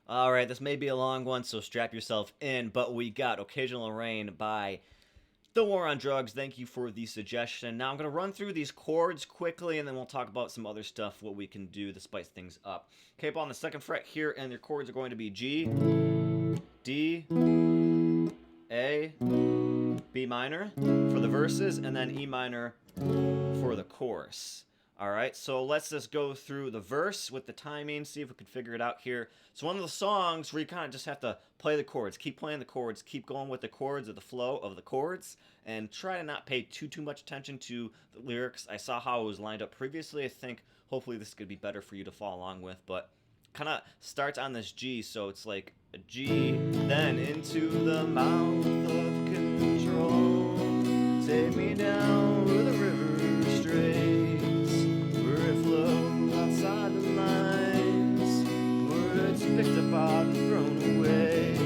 All right, this may be a long one, so strap yourself in. But we got Occasional Rain by The War on Drugs. Thank you for the suggestion. Now I'm going to run through these chords quickly, and then we'll talk about some other stuff, what we can do to spice things up. Okay, on the second fret here, and your chords are going to be G, D, A, B minor for the verses, and then E minor for the chorus. All right, so let's just go through the verse with the timing, see if we can figure it out here. So one of the songs where you kind of just have to play the chords, keep playing the chords, keep going with the chords or the flow of the chords, and try to not pay too much attention to the lyrics. I saw how it was lined up previously. I think hopefully this could be better for you to follow along with, but kind of starts on this G, so it's like a G, then into the mouth of control. Take me down where the river strays, where it flows outside the lines, where it's picked apart and thrown away.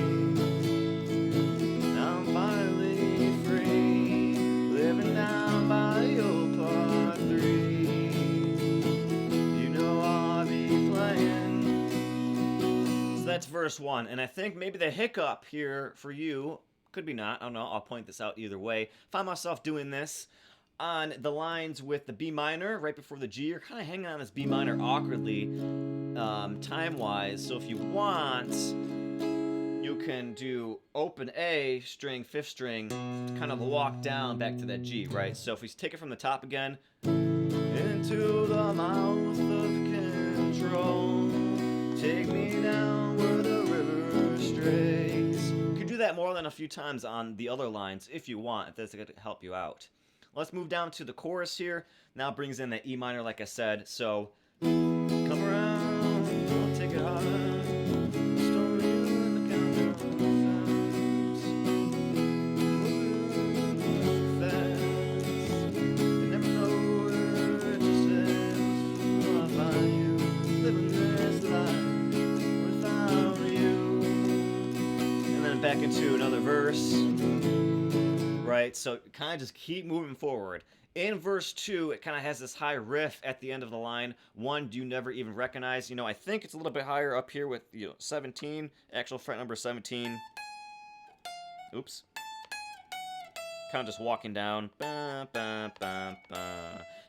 Now I'm finally free, living down by the old part 3. You know I'll be playing. So that's verse 1, and I think maybe the hiccup here for you, could be not, I don't know, I'll point this out either way. Find myself doing this on the lines with the B minor right before the G. You're kind of hanging on this B minor awkwardly time-wise, so if you want, you can do open A string, 5th string, kind of walk down back to that G, right? So if we take it from the top again, into the mouth of control, take me down where the river strays. You can do that more than a few times on the other lines if you want, if that's going to help you out. Let's move down to the chorus here. Now brings in the E minor, like I said. So come around, I'll take it hard. Story in the counterfeits. Moving fast. You never know where it just ends. I'll find you living this life without you. And then back into another verse. Right, so kind of just keep moving forward. In verse 2, it kind of has this high riff at the end of the line. One you never even recognize. I think it's a little bit higher up here with 17, actual fret number 17. Oops. Kind of just walking down.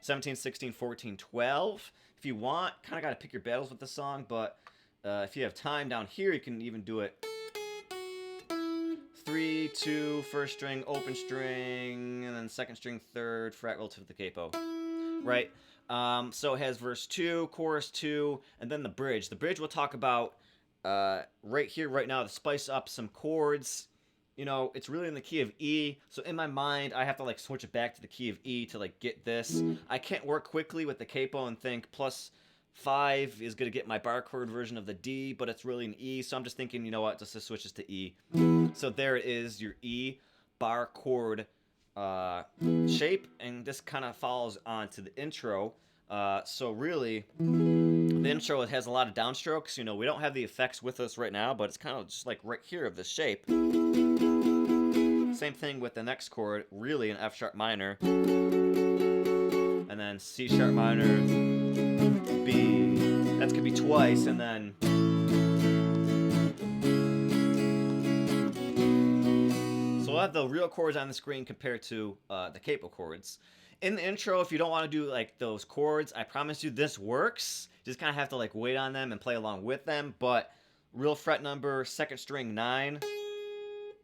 17, 16, 14, 12. If you want, kind of got to pick your battles with the song, but if you have time down here, you can even do it 3, 2, 1st string, open string, and then 2nd string, 3rd fret relative to the capo. Right? So it has verse 2, chorus 2, and then the bridge. The bridge we'll talk about right here, right now, to spice up some chords. It's really in the key of E, so in my mind, I have to switch it back to the key of E to get this. I can't work quickly with the capo and think +5 is going to get my bar chord version of the D, but it's really an E, so I'm just thinking, you know what, just to switch this to E. So there it is, your E bar chord shape, and this kind of follows on to the intro. So really, the intro has a lot of downstrokes. We don't have the effects with us right now, but it's kind of just right here of this shape. Same thing with the next chord, really an F sharp minor, and then C sharp minor, B. That's gonna be twice, and then so we'll have the real chords on the screen compared to the capo chords. In the intro, if you don't want to do those chords, I promise you this works. You just kind of have to wait on them and play along with them. But real fret number, 2nd string 9,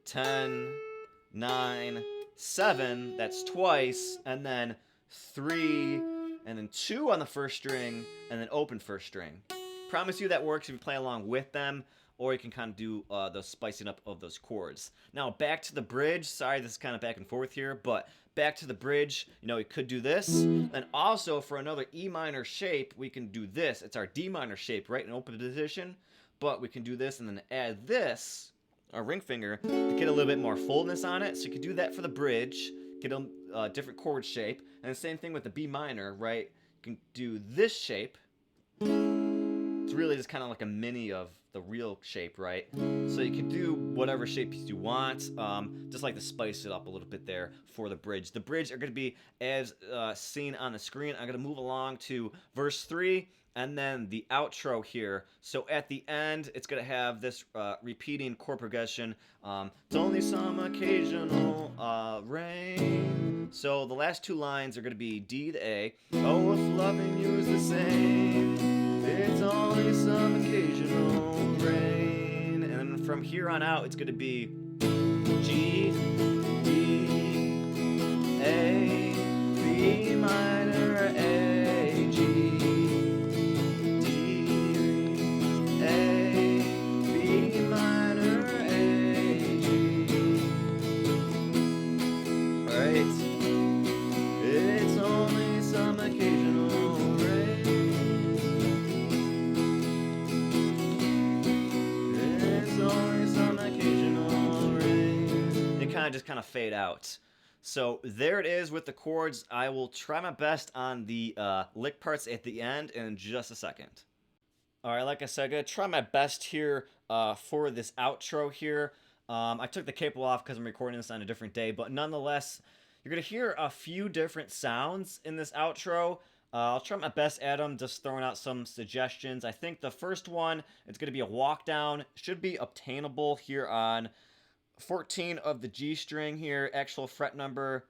10, 9, 7. That's twice, and then 3, and then 2 on the 1st string, and then open 1st string. Promise you that works if you play along with them, or you can kind of do the spicing up of those chords. Now back to the bridge. Sorry, this is kind of back and forth here, but back to the bridge, you could do this. And also for another E minor shape, we can do this. It's our D minor shape, right, in open position, but we can do this and then add this, our ring finger, to get a little bit more fullness on it. So you can do that for the bridge, get a different chord shape. And the same thing with the B minor, right? You can do this shape. It's really just kind of like a mini of the real shape, right? So you can do whatever shape you want, just to spice it up a little bit there for the bridge. The bridge are going to be as seen on the screen. I'm going to move along to verse 3, and then the outro here. So at the end, it's gonna have this repeating chord progression. It's only some occasional rain. So the last two lines are gonna be D to A. Oh, if loving you is the same, it's only some occasional rain. And then from here on out, it's gonna be G, D, A, B minor, A, G. It's only some occasional rain. It's only some occasional rain. They kind of fade out. So there it is with the chords. I will try my best on the lick parts at the end in just a second. All right, like I said, I'm gonna try my best here for this outro here. I took the capo off because I'm recording this on a different day, but nonetheless, you're going to hear a few different sounds in this outro. I'll try my best at them, just throwing out some suggestions. I think the first one, it's going to be a walk down. Should be obtainable here on 14 of the G string here, actual fret number.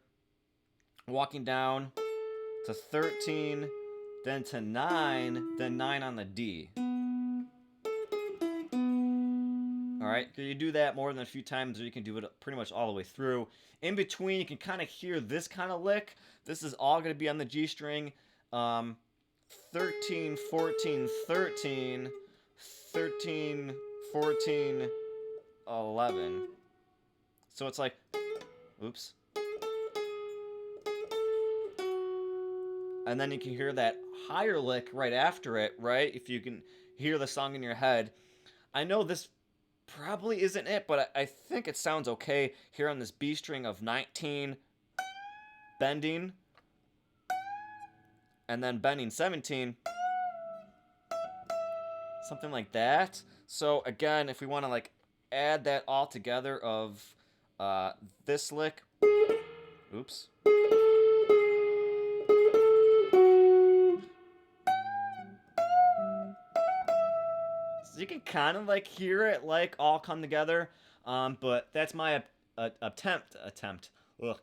Walking down to 13, then to 9, then 9 on the D. All right, you do that more than a few times, or you can do it pretty much all the way through. In between, you can kind of hear this kind of lick. This is all going to be on the G string. 13, 14, 13, 13, 14, 11. So it's like, oops. And then you can hear that higher lick right after it, right? If you can hear the song in your head. I know this probably isn't it, but I think it sounds okay here on this B string of 19, bending, and then bending 17, something like that. So again, if we want to like add that all together of this lick, oops. So you can kind of like hear it like all come together, but that's my attempt. Ugh,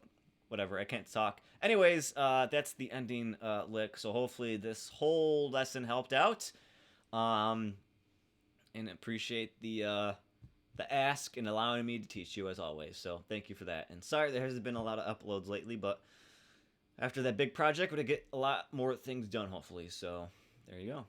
whatever, I can't talk. Anyways, that's the ending lick. So hopefully this whole lesson helped out, and appreciate the ask and allowing me to teach you as always. So thank you for that. And sorry there hasn't been a lot of uploads lately, but after that big project, we're gonna get a lot more things done hopefully. So there you go.